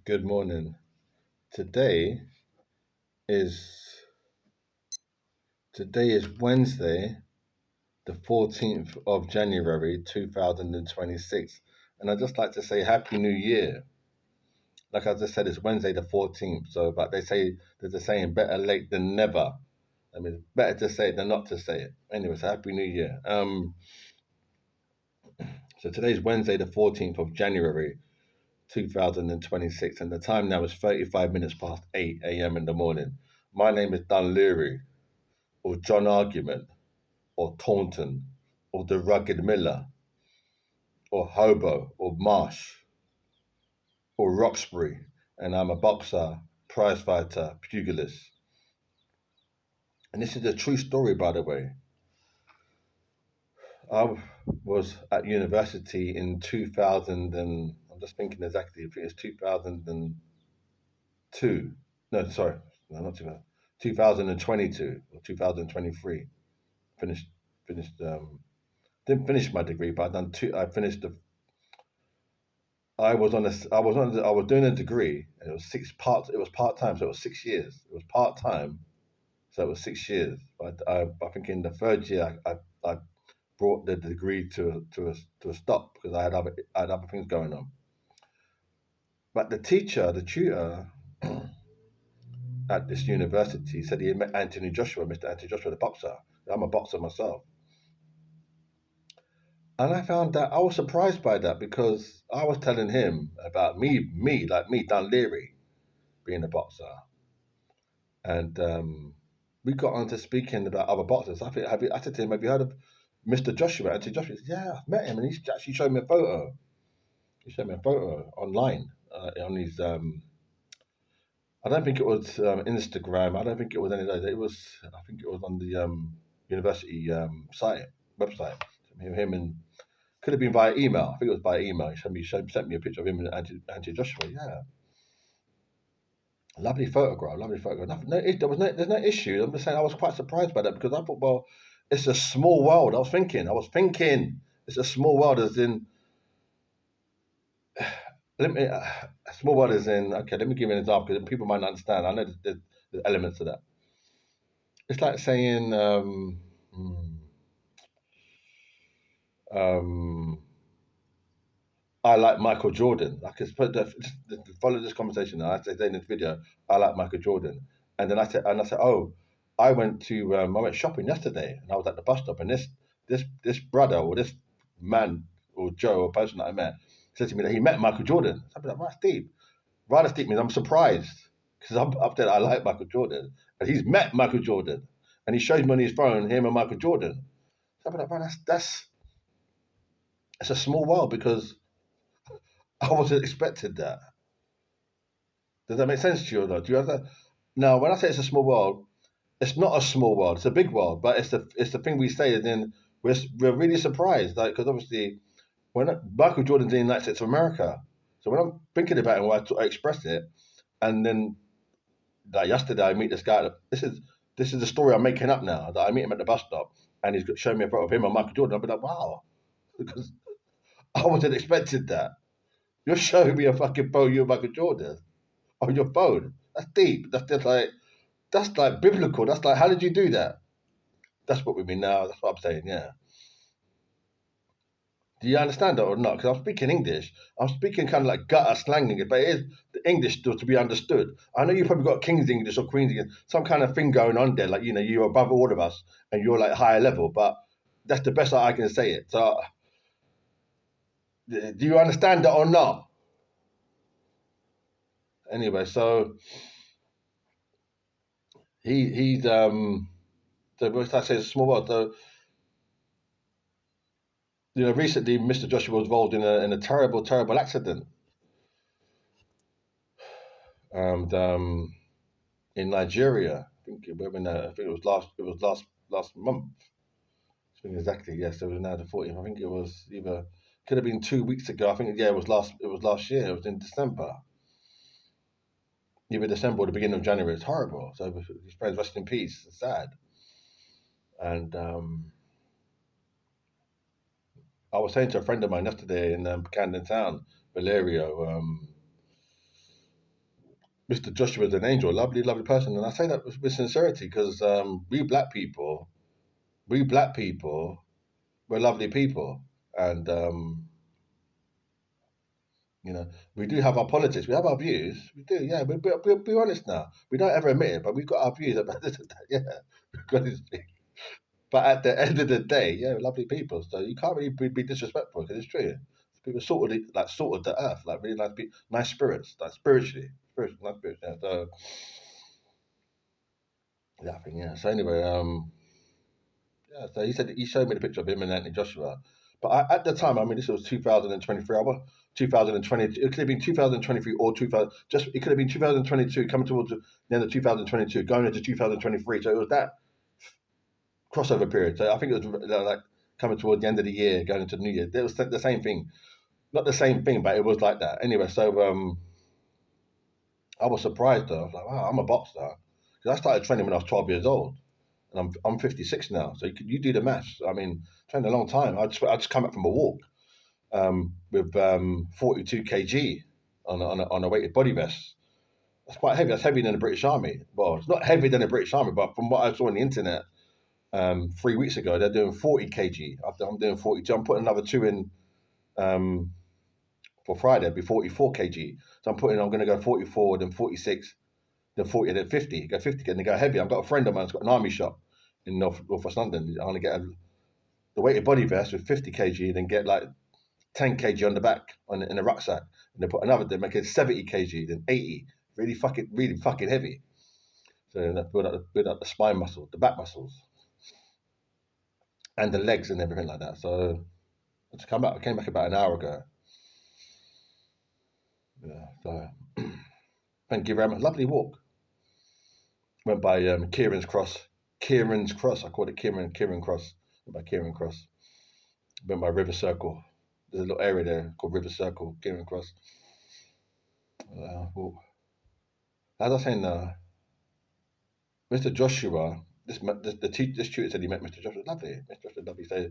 Good morning. Today is today is Wednesday, the 14th of January 2026. And I'd just like to say Happy New Year. Like I just said, it's Wednesday the 14th. But they say there's a saying better late than never. I mean, it's better to say it than not to say it. Anyway, so Happy New Year. So today's Wednesday the 14th of January 2026, and the time now is 35 minutes past 8 a.m. in the morning. My name is Dan Leary, or John Argument, or Taunton, or the Rugged Miller, or Hobo, or Marsh, or Roxbury, and I'm a boxer, prizefighter, pugilist. And this is a true story, by the way. I was at university in 2000, and I'm just thinking exactly, I think it's 2002. No, sorry, no, not 2000, 2022 or 2023. Finished, finished, didn't finish my degree, but I done two, I finished the I was doing a degree, and it was six parts. It was part time, so it was 6 years. It was part time, so it was 6 years. But I think in the third year, I brought the degree to a stop because I had other things going on. But the tutor at this university said he had met Anthony Joshua, Mr. Anthony Joshua, the boxer. I'm a boxer myself, and I found that I was surprised by that because I was telling him about me, Dan Leary, being a boxer. And we got on to speaking about other boxers. I said to him, "Have you heard of Mr. Joshua?" And Joshua said, "Yeah, I've met him, and he's actually showed me a photo. He showed me a photo online on his. I don't think it was Instagram. I don't think it was any of those. It was. I think it was on the university website. Him and could have been via email. I think it was by email. Sent me a picture of him and Anthony Joshua. Yeah, lovely photograph, lovely photograph. There's no issue. I'm just saying I was quite surprised by that because I thought, well, it's a small world. I was thinking, it's a small world as in, let me, a small world as in, okay, let me give you an example because people might not understand. I know there's elements to that. It's like saying, hmm, um, I like Michael Jordan. I could put follow this conversation. I said in this video, I like Michael Jordan, and then I said, oh, I went shopping yesterday, and I was at the bus stop, and this brother or this man or Joe or person that I met said to me that he met Michael Jordan. So I'd be like, right, Steve. Rather Steve means I'm surprised because I'm up there. I like Michael Jordan, and he's met Michael Jordan, and he shows me on his phone him and Michael Jordan. So I'd be like, man, that's it's a small world because I wasn't expecting that. Does that make sense to you or not? Do you understand? Now, when I say it's a small world, it's not a small world. It's a big world, but it's the thing we say, and then we're really surprised, like because obviously when Michael Jordan's in the United States of America, so when I'm thinking about it, when I express it, and then like yesterday I meet this guy. This is the story I'm making up now. That I meet him at the bus stop, and he's showing me a photo of him and Michael Jordan. I'll be like, wow, because I wasn't expecting that. You're showing me a fucking photo of you and Michael Jordan on your phone. That's deep. That's like biblical. That's like, how did you do that? That's what we mean now. That's what I'm saying. Yeah. Do you understand that or not? Because I'm speaking English. I'm speaking kind of like gutter slang English, but it is the English still to be understood. I know you probably got King's English or Queen's English, some kind of thing going on there. Like, you're above all of us and you're like higher level, but that's the best I can say it. So, do you understand that or not? Anyway, so he's, so what I say, it's a small world. So, recently Mr. Joshua was involved in a terrible, terrible accident. And in Nigeria. I think it was last month. I think exactly, yes. It was now the 14th. I think it was either could have been 2 weeks ago. I think it was last year. It was in December. Either December or the beginning of January. It's horrible. So his friends rest in peace. It's sad. And I was saying to a friend of mine yesterday in Camden Town, Valerio, Mr. Joshua is an angel, lovely, lovely person, and I say that with sincerity because we black people, we're lovely people, and you know, we do have our politics, we have our views, we do, yeah. We'll be honest now. We don't ever admit it, but we've got our views about this and that, yeah. But at the end of the day, yeah, we're lovely people. So you can't really be disrespectful because it's true. People sort of the earth, like really nice, nice spirits, like nice spirits. Yeah. So yeah, I think yeah. So anyway, yeah. So he said he showed me the picture of him and Anthony Joshua, but at the time, I mean, this was 2023. I was 2020. It could have been 2023 or 2000. Just it could have been 2022, coming towards the end of 2022, going into 2023. So it was that crossover period. So I think it was like coming toward the end of the year, going into the new year. It was the same thing, not the same thing, but it was like that. Anyway, so I was surprised though. I was like, wow, I'm a boxer because I started training when I was 12 years old, and I'm 56 now. So you do the maths. I mean, trained a long time. I just come back from a walk with 42 kg on a weighted body vest. That's quite heavy. That's heavier than the British Army. Well, it's not heavier than the British Army, but from what I saw on the internet, 3 weeks ago, they're doing 40 kg. After I'm doing 42, I'm putting another two in um, for Friday. It'll be 44 kg. So I'm going to go 44, then 46, then 40, then 50. Go 50, and then go heavy. I've got a friend of mine who's got an army shop in Northwest London. I'm going to get the weighted body vest with 50 kg, then get like 10 kg on the back in a rucksack, and then put another. Then make it 70 kg, then 80. Really fucking heavy. So then build up the spine muscle, the back muscles, and the legs and everything like that. So I came back about an hour ago. Yeah. So thank you very much. Lovely walk. Went by Kieran's Cross. Kieran's Cross. I called it Kieran Cross. Went by Kieran Cross. Went by River Circle. There's a little area there called River Circle, Kieran Cross. Well, as I was saying, Mr. Joshua, this tutor said he met Mr. Joshua. Lovely. Mr. Joshua, lovely. So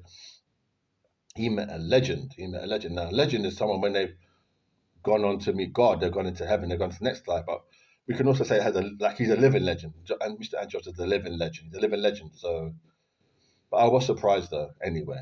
he met a legend. Now, a legend is someone when they've gone on to meet God, they've gone into heaven, they've gone to the next life. But we can also say it has he's a living legend. And Mr. Andros is a living legend. He's a living legend. So, but I was surprised though. Anyway,